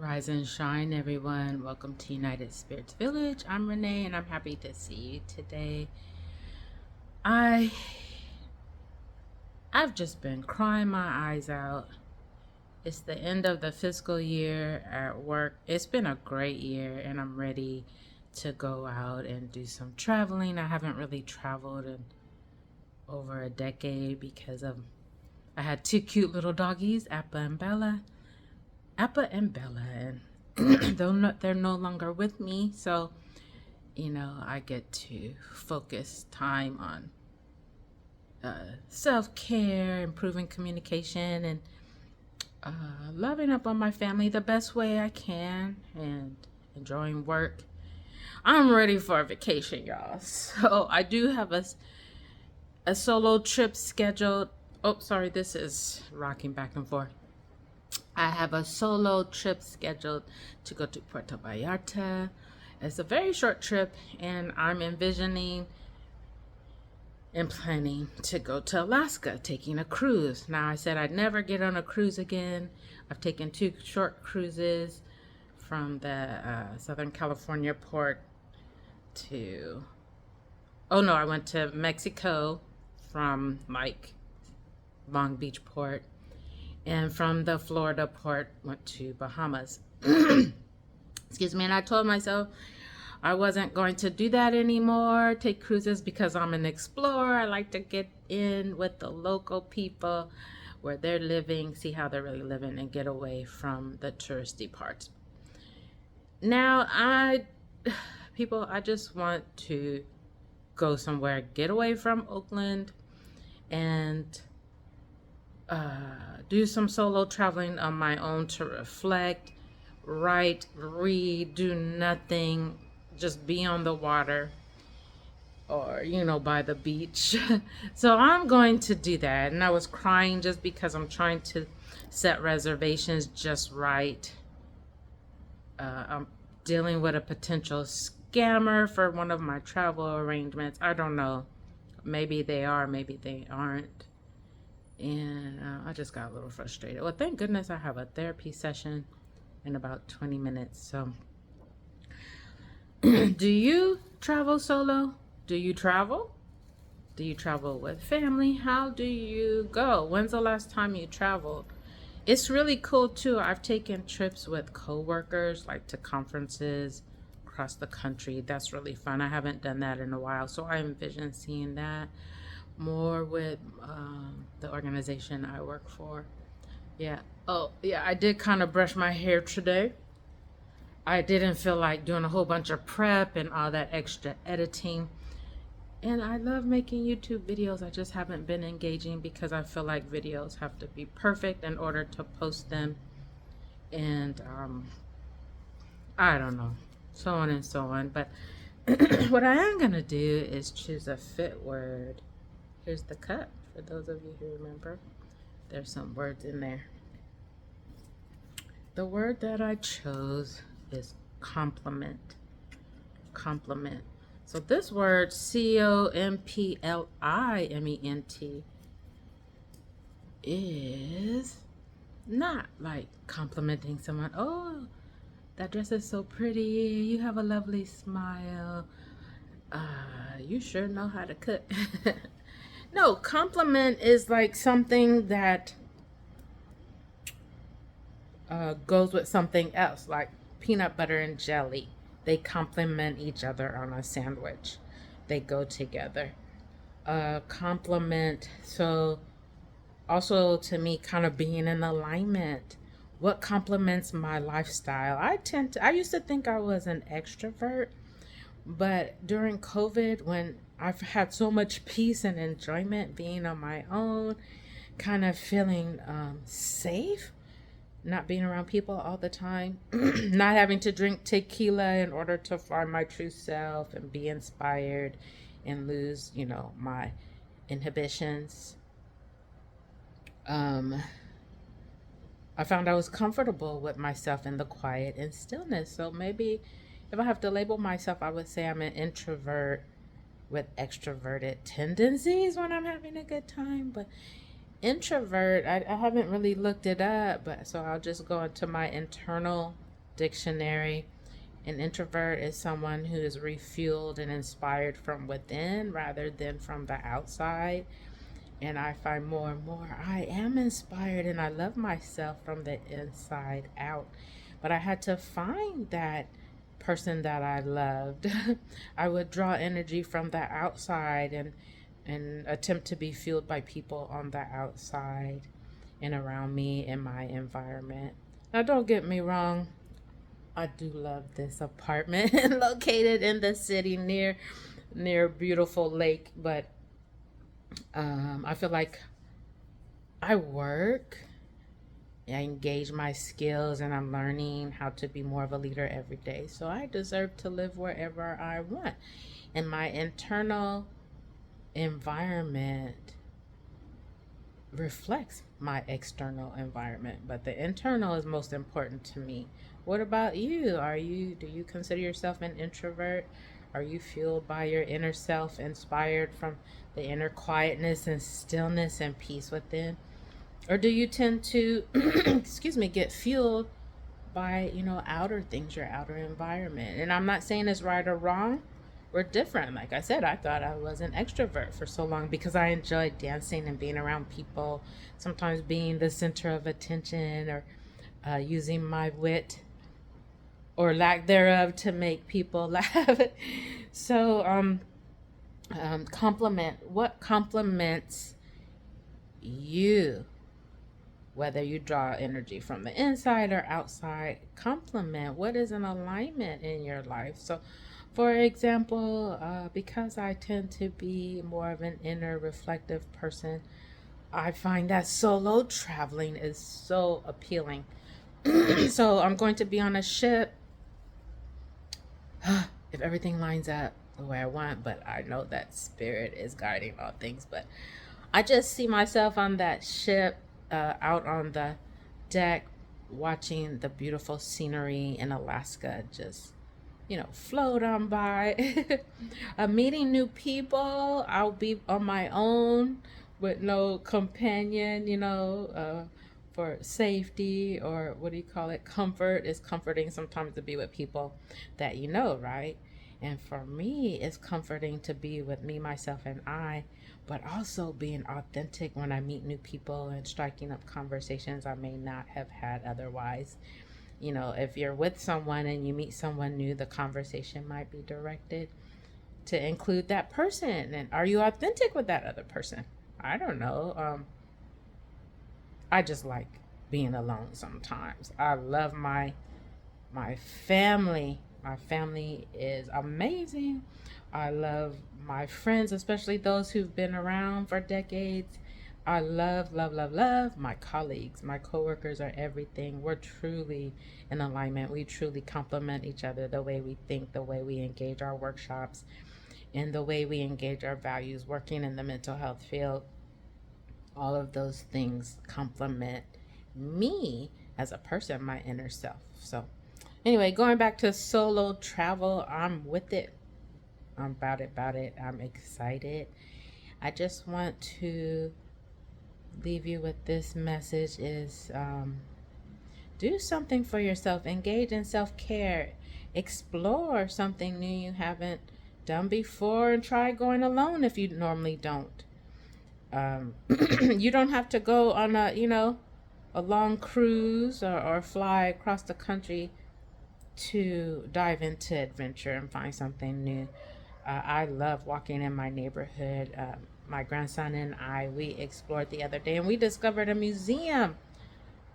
Rise and shine, everyone. Welcome to United Spirits Village. I'm Renee, and I'm happy to see you today. I I've just been crying my eyes out. It's the end of the fiscal year at work. It's been a great year, and I'm ready to go out and do some traveling. I haven't really traveled in over a decade because I had two cute little doggies, Appa and Bella, and they're no longer with me. So I get to focus time on self care, improving communication, and loving up on my family the best way I can, and enjoying work. I'm ready for a vacation, y'all. So I do have a solo trip scheduled. Oh, sorry, this is rocking back and forth. I have a solo trip scheduled to go to Puerto Vallarta. It's a very short trip, and I'm envisioning and planning to go to Alaska, taking a cruise. Now, I said I'd never get on a cruise again. I've taken two short cruises from the Southern California port to, oh no, I went to Mexico from like Long Beach port, and from the Florida port went to Bahamas. Excuse me. And I told myself I wasn't going to do that anymore, take cruises, because I'm an explorer. I like to get in with the local people where they're living, see how they're really living, and get away from the touristy parts. Now, I just want to go somewhere, get away from Oakland, and do some solo traveling on my own to reflect, write, read, do nothing, just be on the water or, by the beach. So I'm going to do that. And I was crying just because I'm trying to set reservations just right. I'm dealing with a potential scammer for one of my travel arrangements. I don't know. Maybe they are, maybe they aren't. And I just got a little frustrated. Well, thank goodness I have a therapy session in about 20 minutes. So, do you travel solo? Do you travel? Do you travel with family? How do you go? When's the last time you traveled? It's really cool too. I've taken trips with coworkers, like to conferences across the country. That's really fun. I haven't done that in a while, so I envision seeing that more with the organization I work for. Yeah. Oh, yeah, I did kind of brush my hair today. I didn't feel like doing a whole bunch of prep and all that extra editing. And I love making YouTube videos. I just haven't been engaging because I feel like videos have to be perfect in order to post them. And I don't know, so on and so on. But what I am going to do is choose a fit word. Here's the cup, for those of you who remember. There's some words in there. The word that I chose is compliment. Compliment. So this word, COMPLIMENT, is not like complimenting someone. Oh, that dress is so pretty. You have a lovely smile. You sure know how to cook. No, compliment is like something that goes with something else, like peanut butter and jelly. They complement each other on a sandwich. They go together. Compliment. So, also to me, kind of being in alignment. What complements my lifestyle? I used to think I was an extrovert, but during COVID, when I've had so much peace and enjoyment being on my own, kind of feeling safe, not being around people all the time, not having to drink tequila in order to find my true self and be inspired and lose, my inhibitions. I found I was comfortable with myself in the quiet and stillness. So maybe if I have to label myself, I would say I'm an introvert with extroverted tendencies when I'm having a good time. But introvert, I haven't really looked it up, but so I'll just go into my internal dictionary. An introvert is someone who is refueled and inspired from within rather than from the outside. And I find more and more I am inspired and I love myself from the inside out. But I had to find that person that I loved. I would draw energy from the outside and attempt to be fueled by people on the outside and around me in my environment. Now, don't get me wrong, I do love this apartment located in the city near a beautiful lake, but I feel like I work, I engage my skills, and I'm learning how to be more of a leader every day. So I deserve to live wherever I want. And my internal environment reflects my external environment, but the internal is most important to me. What about you? Do you consider yourself an introvert? Are you fueled by your inner self, inspired from the inner quietness and stillness and peace within? Or do you tend to excuse me, get fueled by, outer things, your outer environment? And I'm not saying it's right or wrong. We're different. Like I said, I thought I was an extrovert for so long because I enjoyed dancing and being around people, sometimes being the center of attention, or using my wit or lack thereof to make people laugh. So, compliment. What compliments you? Whether you draw energy from the inside or outside, compliment what is an alignment in your life. So, for example, because I tend to be more of an inner reflective person, I find that solo traveling is so appealing. So, I'm going to be on a ship if everything lines up the way I want, but I know that spirit is guiding all things. But I just see myself on that ship, out on the deck, watching the beautiful scenery in Alaska just, float on by. Meeting new people. I'll be on my own with no companion, for safety, or what do you call it? Comfort. It's comforting sometimes to be with people that right? And for me, it's comforting to be with me, myself, and I, but also being authentic when I meet new people and striking up conversations I may not have had otherwise. If you're with someone and you meet someone new, the conversation might be directed to include that person. And are you authentic with that other person? I don't know. I just like being alone sometimes. I love my family. My family is amazing. I love my friends, especially those who've been around for decades. I love, love, love, love my colleagues. My coworkers are everything. We're truly in alignment. We truly complement each other, the way we think, the way we engage our workshops, and the way we engage our values, working in the mental health field. All of those things complement me as a person, my inner self. So, anyway, going back to solo travel, I'm with it. I'm about it. I'm excited. I just want to leave you with this message is do something for yourself. Engage in self-care. Explore something new you haven't done before, and try going alone if you normally don't. You don't have to go on a long cruise, or fly across the country to dive into adventure and find something new. I love walking in my neighborhood. My grandson and we explored the other day, and we discovered a museum,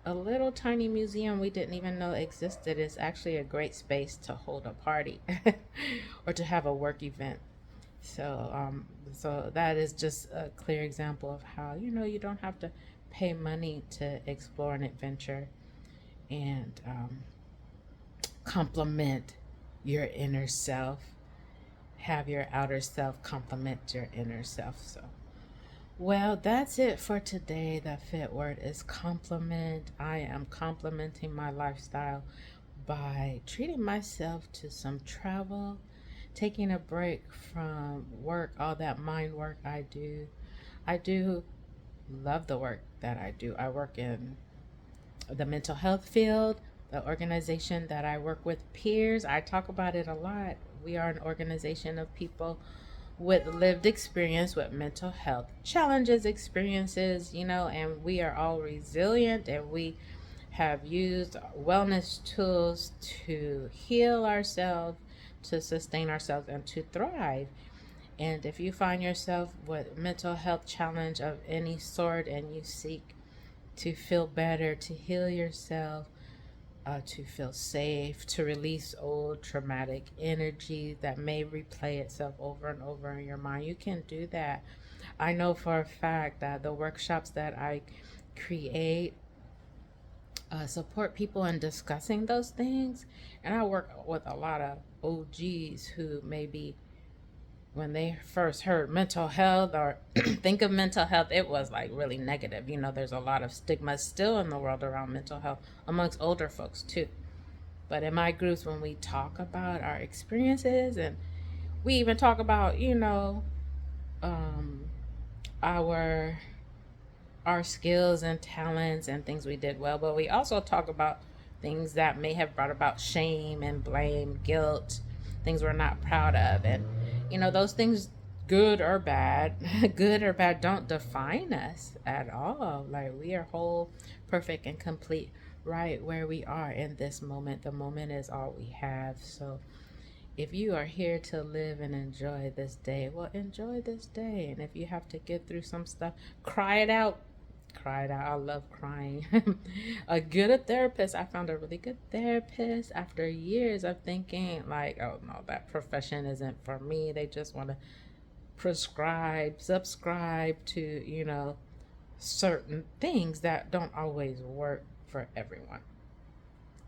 a little tiny museum we didn't even know existed. It's actually a great space to hold a party or to have a work event. So that is just a clear example of how, you don't have to pay money to explore an adventure, and complement your inner self. Have your outer self complement your inner self. So, well, that's it for today. The fit word is compliment. I am complimenting my lifestyle by treating myself to some travel, taking a break from work, all that mind work I do. I do love the work that I do. I work in the mental health field. the organization that I work with, Peers, I talk about it a lot. We are an organization of people with lived experience with mental health challenges, experiences, and we are all resilient, and we have used wellness tools to heal ourselves, to sustain ourselves, and to thrive. And if you find yourself with mental health challenge of any sort and you seek to feel better, to heal yourself, to feel safe, to release old traumatic energy that may replay itself over and over in your mind, you can do that. I know for a fact that the workshops that I create support people in discussing those things. And I work with a lot of OGs who maybe when they first heard mental health or think of mental health, it was like really negative. There's a lot of stigma still in the world around mental health amongst older folks too. But in my groups, when we talk about our experiences, and we even talk about, um, our skills and talents and things we did well, but we also talk about things that may have brought about shame and blame, guilt, things we're not proud of. And, those things, good or bad, good or bad, don't define us at all. Like, we are whole, perfect, and complete right where we are in this moment. The moment is all we have. So if you are here to live and enjoy this day, well, enjoy this day. And if you have to get through some stuff, cry it out. Cry it out. I love crying. A good therapist. I found a really good therapist after years of thinking like, oh no, that profession isn't for me. They just want to subscribe to, certain things that don't always work for everyone.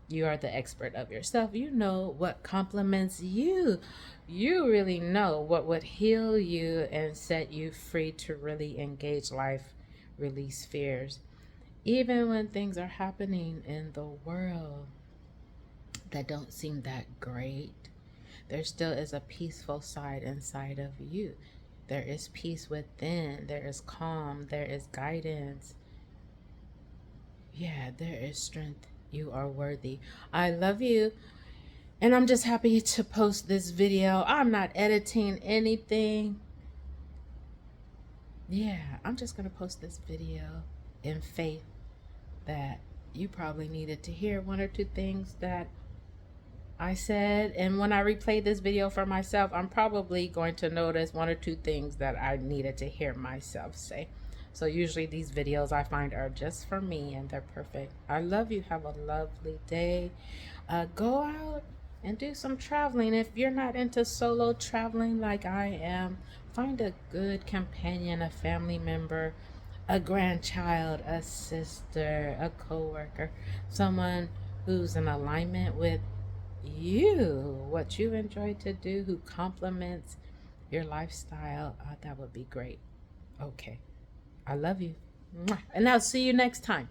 You are the expert of yourself. You know what compliments you. You really know what would heal you and set you free to really engage life, release fears. Even when things are happening in the world that don't seem that great, there still is a peaceful side inside of you. There is peace within. There is calm. There is guidance. Yeah, there is strength. You are worthy. I love you. And I'm just happy to post this video. I'm not editing anything. Yeah, I'm just going to post this video in faith that you probably needed to hear one or two things that I said. And when I replay this video for myself, I'm probably going to notice one or two things that I needed to hear myself say. So usually these videos I find are just for me and they're perfect. I love you. Have a lovely day. Go out and do some traveling. If you're not into solo traveling like I am, find a good companion, a family member, a grandchild, a sister, a coworker, someone who's in alignment with you, what you enjoy to do, who complements your lifestyle. That would be great. Okay. I love you. And I'll see you next time.